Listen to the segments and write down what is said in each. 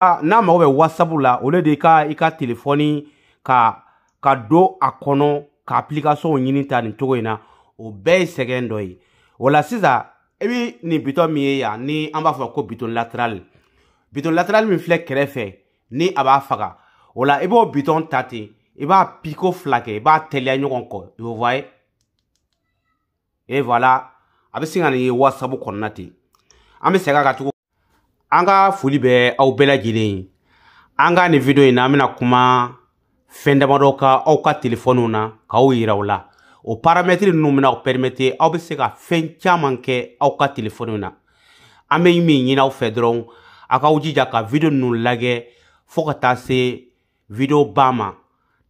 n'a mago bɛ WhatsApp la au lieu de i ka téléphone ka don a kɔnɔ ka application ɲini ta nin cogo in na o bɛɛ ye sɛgɛn dɔ ye. O la sisan e bi nin bouton min ye yan ni an b'a fɔ ko bouton latéral. Bouton latéral min filɛ kɛrɛfɛ ni a b'a faga. O la i b'o bouton ta ten i b'a piko fila kɛ i b'a teliya ɲɔgɔn kɔ. Vous voyez? Et voilà, a bɛ sin ka nin ye WhatsApp kɔnɔna ten. An bɛ segin a kan tugun. An ka foli bɛ aw bɛɛ lajɛlen ye. An ka nin video in na an bɛna kuma fɛn damadɔ ka aw ka téléphone na k'aw yira u la. O paramètres ninnu bɛna aw permettre aw bɛ se ka fɛn caman kɛ aw ka téléphone na. An bɛ min ɲini aw fɛ dɔrɔn a k'aw jija ka video ninnu lajɛ fo ka taa se video ba ma.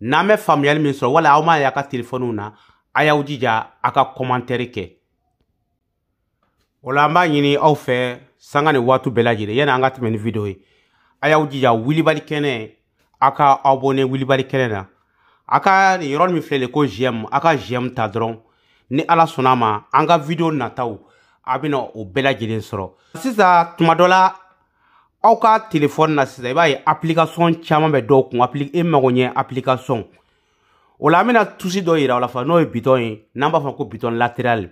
N'an bɛ faamuyali min sɔrɔ wala aw m'a ye a ka téléphone na a y'aw jija a ka commentaire kɛ. O la an b'a ɲini aw fɛ sanga ni waati bɛɛ lajɛlen yani an ka tɛmɛ ni video ye. A y'aw jija Wilibali kɛnɛ a ka abonné Wilibali kɛnɛ na. A ka nin yɔrɔ min filɛ nin ko j'aime a ka j'aime ta dɔrɔn ni Ala sɔnna a ma an ka video nataw a bɛna o bɛɛ lajɛlen sɔrɔ. Sisan tuma dɔ la aw ka téléphone na sisan i b'a ye application caman bɛ dɔw kun e mago ɲɛ application. O la an bɛna touche dɔ yira aw la n'o ye bouton ye n'an b'a fɔ ko bouton latéral.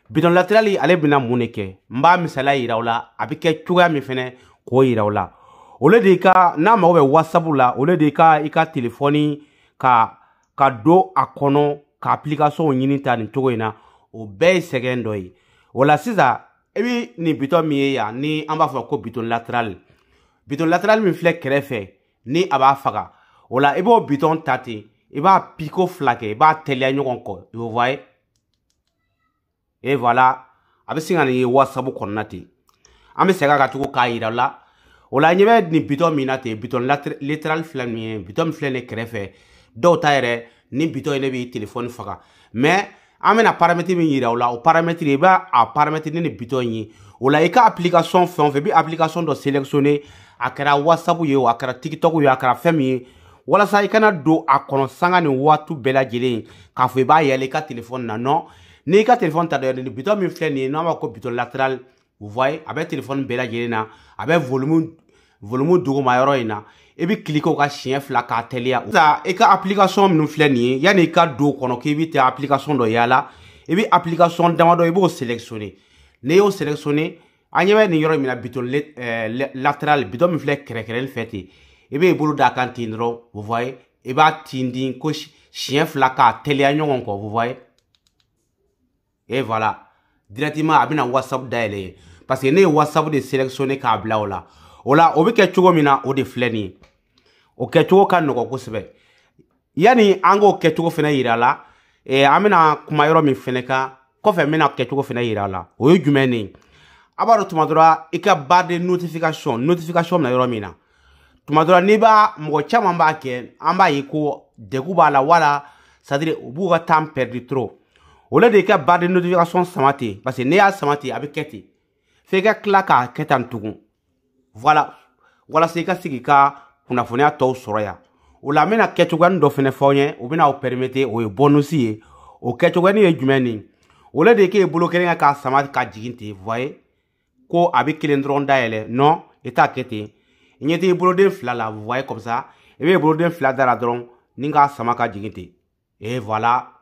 Bouton latéral ale bɛna mun de kɛ n b'a misaliya yira aw la a bɛ kɛ cogoya min fɛnɛ k'o yira aw la. Au lieu de n'a mago bɛ WhatsApp la au lieu de i ka téléphone ka don a kɔnɔ ka application ɲini ta nin cogo in na o bɛɛ ye sɛgɛn dɔ ye. O la sisan e bi nin bouton min ye yan ni an b'a fɔ ko bouton latéral. Bouton latéral min filɛ kɛrɛfɛ ni a b'a faga. O la i b'o bouton ta ten i b'a piko fila kɛ i b'a teliya ɲɔgɔn kɔ. Vous voyez? Et voilà, a bɛ sin ka nin ye WhatsApp kɔnɔna ten. An bɛ segin a kan tugun k'a yira la. O la ɲɛ bɛ nin bouton min na ten bouton latéral filɛ nin ye bouton min filɛ nin kɛrɛfɛ dɔw ta yɛrɛ ni bouton in ne b'i téléphone faga. Mais an bɛna paramètre min yira aw la o paramètre i b'a paramètre ni nin bouton in ye. O la i ka application fɛn o fɛn i bɛ application dɔ sélectionner a kɛra WhatsApp ye o a kɛra TikTok ye a kɛra fɛn min ye walasa i kana don a kɔnɔ sanga ni waati bɛɛ lajɛlen k'a fɔ i b'a yɛlɛ i ka téléphone na non. N'i ka téléphone ta dɔrɔn nin bouton min filɛ nin ye n'an b'a fɔ ko bouton latéral vous voyez a bɛ téléphone bɛɛ lajɛlen na a bɛ volume duguma yɔrɔ in na i bɛ cliquer o ka siɲɛ fila k'a teliya. Sisan i ka application minnu filɛ nin ye yanni i ka don o kɔnɔ k'i bɛ taa application dɔ yaala i bɛ application damadɔ i b'o sélectionner. N'i y'o sélectionner an ɲɛ bɛ nin yɔrɔ min na bouton latéral bouton min filɛ kɛrɛkɛrɛnin fɛ ten i b'i bolo d'a kan ten dɔrɔn vous voyez i b'a tindin ko siɲɛ fila k'a teliya ɲɔgɔn kɔ vous voyez. Et voilà, directement a bɛna WhatsApp dayɛlɛ parce que ne ye WhatsApp de sélectionner k'a bila o la. O la o bɛ kɛ cogo min na o de filɛ nin ye. O kɛcogo ka nɔgɔn kosɛbɛ. Yani an k'o kɛcogo fɛnɛ yira la an bɛna kuma yɔrɔ min fɛnɛ kan kɔfɛ n bɛna kɛcogo fɛnɛ yira la o ye jumɛn ne ye. A b'a dɔn tuma dɔ la i ka barre de notification bɛna yɔrɔ min na tuma dɔ la n'i b'a mɔgɔ caman b'a kɛ an b'a ye ko degun b'a la wala c'est-à-dire u b'u ka temps perdu trop. Au lieu de i ka barre de notification sama ten parce que n'i y'a sama ten a bɛ kɛ ten f'i ka tila k'a kɛ tan tugun. Voilà walasa i ka se k'i ka kunnafoniya tɔw sɔrɔ yan. O la n bɛna kɛcogoyanin dɔ fɛnɛ fɔ aw ɲɛ o bɛna aw permettre o ye bonus ye. O kɛcogoyanin ye jumɛn nin au lieu de k'e bolo kelen k'a sama ka jigin ten vous voyez ko a bɛ kelen dɔrɔn dayɛlɛ non i t'a kɛ ten i ɲɛ tɛ i boloden fila la vous voyez comme ça i bɛ i boloden fila da la dɔrɔn ni k'a sama ka jigin ten. Et voilà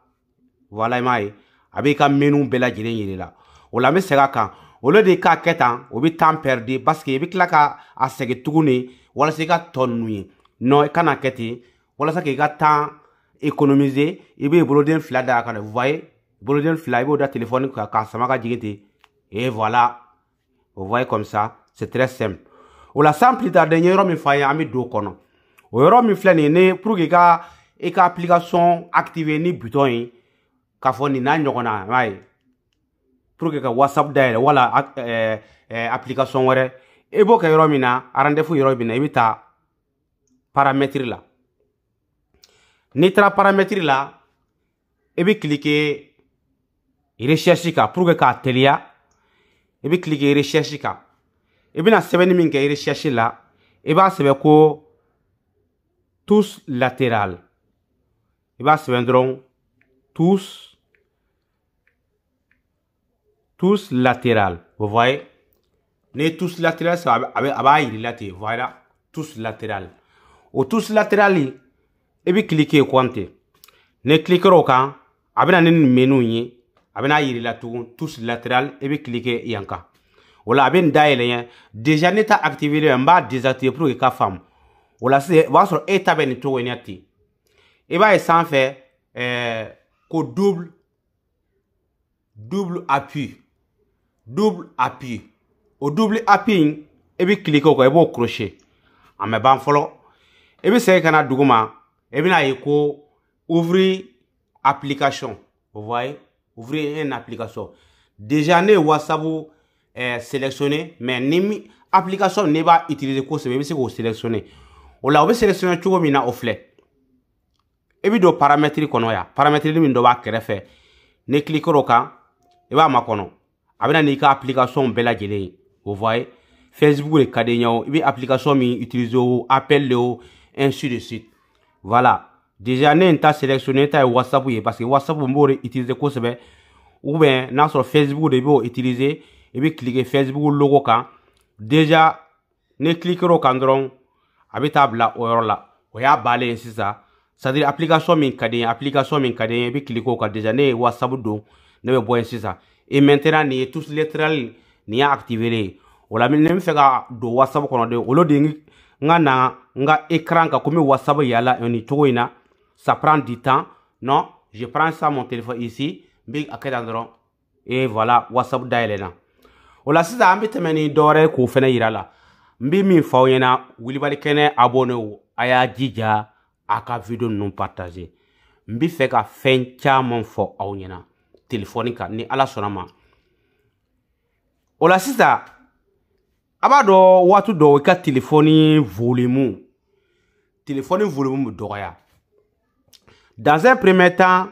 i m'a ye a b'i ka menu bɛɛ lajɛlen yir'i la. O la n bɛ segin a kan au lieu de k'a kɛ tan o bɛ temps perdu parce que i bɛ tila ka a segin tuguni walasa i ka tɔ ninnu ye non i kana kɛ ten walasa k'i ka temps économiser i bɛ i boloden fila da a kan vous voyez boloden fila i b'o da téléphone kan k'a sama ka jigin ten. Et voilà vous voyez comme ça c'est très simple. O la sans plus tarder n ye yɔrɔ min fɔ an ye an bɛ don o kɔnɔ o yɔrɔ min filɛ nin ye ne pour que i ka application activer ni bouton ye k'a fɔ nin n'a ɲɔgɔnna i m'a ye pour que ka WhatsApp dayɛlɛ wala application wɛrɛ i b'o kɛ yɔrɔ min na rendez-vous yɔrɔ min na i bɛ taa paramètre la. N'i taara paramètre la i bɛ cliquer recherche kan pour que k'a teliya i bɛ cliquer recherche kan i bɛna sɛbɛnni min kɛ recherche la i b'a sɛbɛn ko touche latéral i b'a sɛbɛn dɔrɔn touche latéral vous voyez. Ni touche latéral a b'a yir'i la ten voilà touche latérale. Au touche latérale, et puis cliquer compter. Ne cliquer au camp, avec un menu, avec un yiri la touche latérale, et puis cliquer yanka. Voilà, avec un dial, déjà n'est pas activé, un bas désactivé pour que femme. Voilà, c'est votre état ben tout enyati. Et bah, sans faire, qu'au double appui. Double appui. Au double appui, et puis cliquer au crochet. En me ban follow. Et puis c'est qu'on a douguma. Et puis là, il faut ouvrir application. Vous voyez? Ouvrir une application. Déjà, ne WhatsApp sélectionné, mais ni application n'est pas utilisée pour ce c'est qu'on sélectionner. On l'a sélectionné tout comme au flé. Et puis, do paramètres qu'on a. Paramètres de do ba kerefe. Ne cliquez au cas. Et va ma kono. Avec une application bella gelé. Vous voyez? Facebook et Kadenya. Et puis, application mi utilisée appel le ainsi de suite. Voilà. Déjà, ne pas sélectionné ta WhatsApp parce que WhatsApp on utiliser quoi c'est ou bien dans sur Facebook de utiliser et puis cliquer Facebook logo quand déjà ne cliquer au candron avec table là ou là ou ya balé c'est ça c'est-à-dire application min kadien et puis cliquer au déjà ne WhatsApp do ne be boy c'est ça et maintenant ni tous latéral ni activer ou la même fait do WhatsApp qu'on a de au lo de nga écran ka comme WhatsApp yala on y toina ça prend du temps non je prends ça mon téléphone ici big à quel endroit et voilà WhatsApp dial Ola sisa ambi temeni dore ko fene yirala mbi mi fawyena wili bali kene abonné wu aya jija aka video non partager mbi fe ka fen chaman fo awnyena telefonika ni ala sonama ola sisa abado watu do ka téléphone volume doya dans un premier temps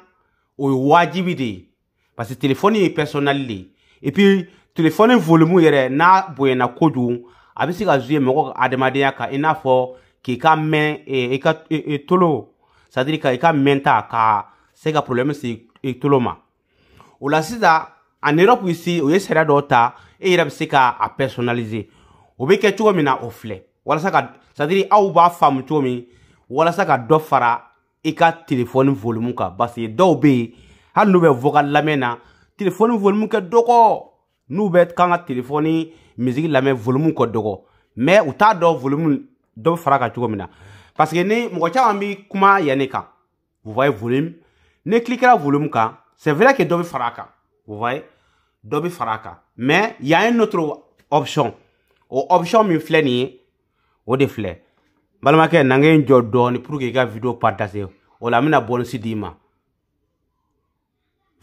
o wajibi de parce que téléphone est personnel et puis téléphone volume yere na boyena kodu abisi ka zuye meko ademadeya ka ina fo ki ka men e ka tolo c'est-à-dire ka menta ka c'est ka problème c'est tolo ma ou la sida en Europe ici o yesera dota e ira bisi ka a personnaliser o be ke tugo mina o fle wala saka c'est-à-dire aw ba fam tomi wala saka do fara e ka téléphone volume ka parce que do be han no be vocal lamena téléphone volume ka doko nous bet quand téléphone musique la même volume ko dogo mais ou ta do volume do faraka tukomina parce que ne mo cha ambi kuma yaneka vous voyez volume ne cliquez la volume ka c'est vrai que do faraka vous voyez do faraka mais il y a une autre option ou option mi fleni o de flé balma ke nangé jodoni pour que ga vidéo partager o la mina bonus dima.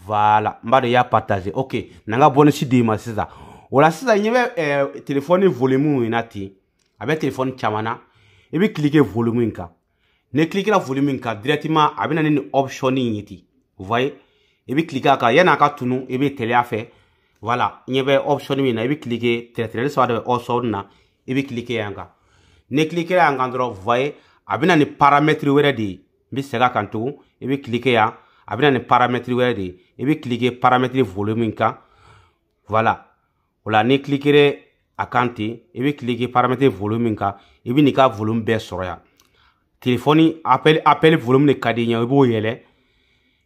Voilà, mbade ya partager. OK, nanga bonus dima c'est ça. Wala sisa nyebe téléphone volume inati avec téléphone chamana et puis cliquer volume inka. Ne cliquer la volume inka directement avec une option yiti. Vous voyez? Et puis cliquer aka yana ka tunu et puis télé a fait. Voilà, nyebe option ina et puis cliquer télé soit de option na et puis cliquer yanga. Ne cliquer yanga ndro vous voyez avec une paramètre wéré di bi sega kantu et puis cliquer ya avec un paramètre wéré et puis cliquer paramètre volume ka voilà voilà ne cliquer à kanti et puis cliquer paramètre volume ka et puis nika volume be soroya téléphone appel volume ne kadinya e bo yele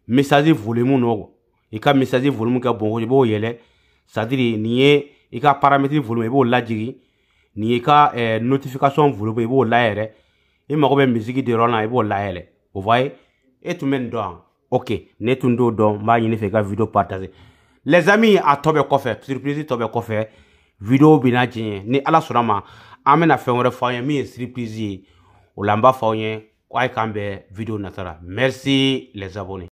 message volume no e ka message volume ka bon bo yele c'est-à-dire nié e ka paramètre volume e bo lajigi ni ka notification volume e bo la yere e mako be musique de rona e bo la yele vous voyez et tout men don. OK, netundo don ma yini fe ka vidéo partager. Les amis a tobe kofe, surprise tobe kofe, vidéo bina jin ni ala sonama amena fe wore fa mi surprise o lamba fa yen kwai kambe vidéo natara. Merci les abonnés.